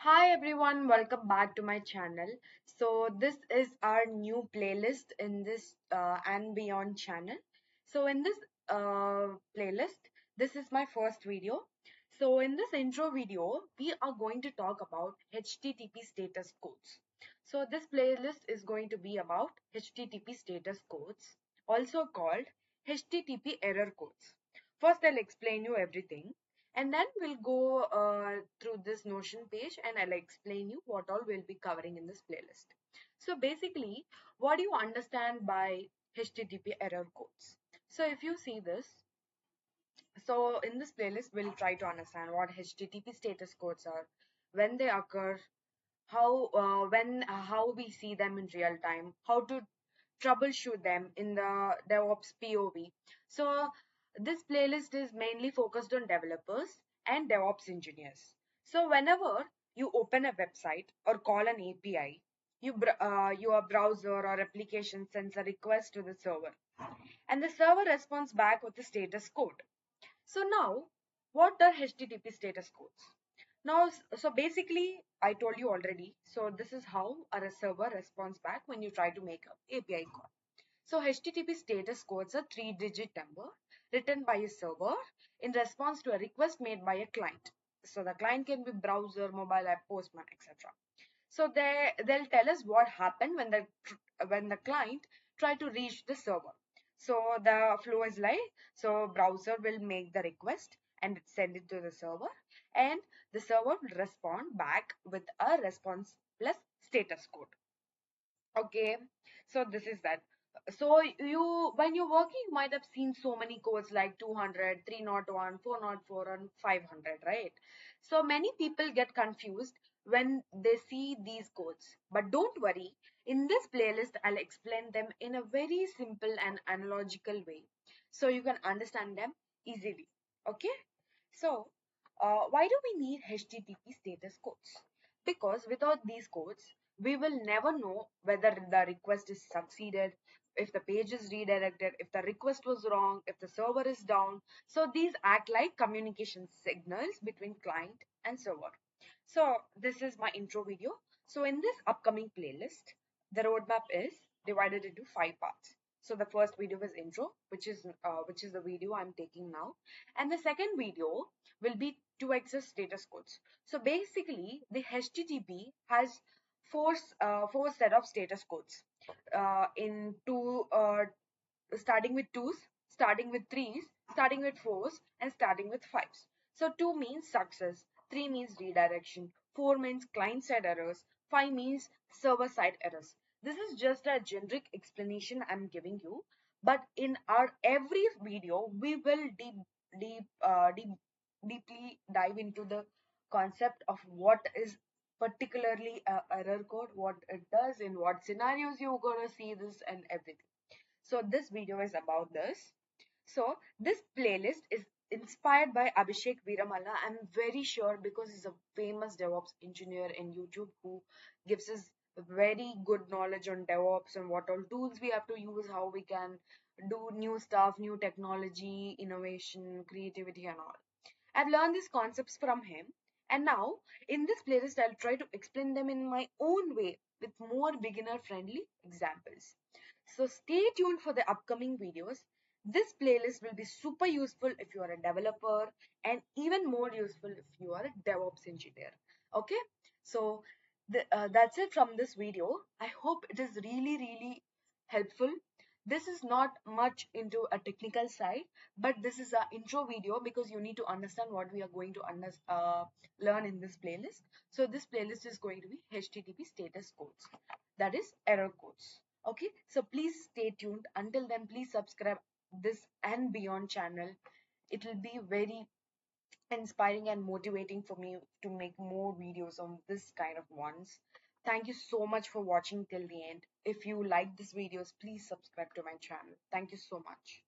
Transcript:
Hi everyone, welcome back to my channel. So this is our new playlist in this and beyond channel. So in this playlist, this is my first video. So in this intro video, we are going to talk about HTTP status codes. So this playlist is going to be about HTTP status codes, also called HTTP error codes. First, I'll explain you everything and then we'll go through this Notion page and I'll explain you what all we'll be covering in this playlist. So basically, what do you understand by HTTP error codes? So if you see this, so in this playlist, we'll try to understand what HTTP status codes are, when they occur, how we see them in real time, how to troubleshoot them in the DevOps POV. So this playlist is mainly focused on developers and DevOps engineers. So whenever you open a website or call an API, your browser or application sends a request to the server, and the server responds back with the status code. So now, what are HTTP status codes? Now, so basically, I told you already. So this is how a server responds back when you try to make a API call. So HTTP status codes are three-digit number written by a server in response to a request made by a client. So the client can be browser, mobile app, postman, etc. So they'll tell us what happened when the client try to reach the server. So the flow is like, so browser will make the request and send it to the server, and the server will respond back with a response plus status code. Okay, so this is that. So when you're working, you might have seen so many codes like 200, 301, 404, and 500, right? So many people get confused when they see these codes. But don't worry, in this playlist, I'll explain them in a very simple and analogical way so you can understand them easily. Okay? So, why do we need HTTP status codes? Because without these codes, we will never know whether the request is succeeded, if the page is redirected, if the request was wrong, if the server is down. So these act like communication signals between client and server. So this is my intro video. So in this upcoming playlist, the roadmap is divided into 5 parts. So the first video is intro, which is the video I'm taking now, and the second video will be 2x's status codes. So basically, the HTTP has four set of status codes. In two, starting with twos, starting with threes, starting with fours, and starting with fives. So two means success, three means redirection, four means client-side errors, five means server-side errors. This is just a generic explanation I'm giving you, but in our every video, we will deep, uh, deep, deeply dive into the concept of what is particularly a error code, what it does, in what scenarios you're gonna see this, and everything. So this video is about this. So this playlist is inspired by Abhishek Viramala. I'm very sure because he's a famous DevOps engineer in YouTube who gives us very good knowledge on DevOps and what all tools we have to use, how we can do new stuff, new technology, innovation, creativity and all. I've learned these concepts from him, and now in this playlist I'll try to explain them in my own way with more beginner friendly examples. So stay tuned for the upcoming videos. This playlist will be super useful if you are a developer and even more useful if you are a DevOps engineer. Okay, so that's it from this video. I hope it is really helpful. This is not much into a technical side, but this is an intro video because you need to understand what we are going to learn in this playlist. So this playlist is going to be HTTP status codes, that is error codes. Okay, so please stay tuned. Until then, please subscribe this and beyond channel. It will be very inspiring and motivating for me to make more videos on this kind of ones. Thank you so much for watching till the end. If you like these videos, please subscribe to my channel. Thank you so much.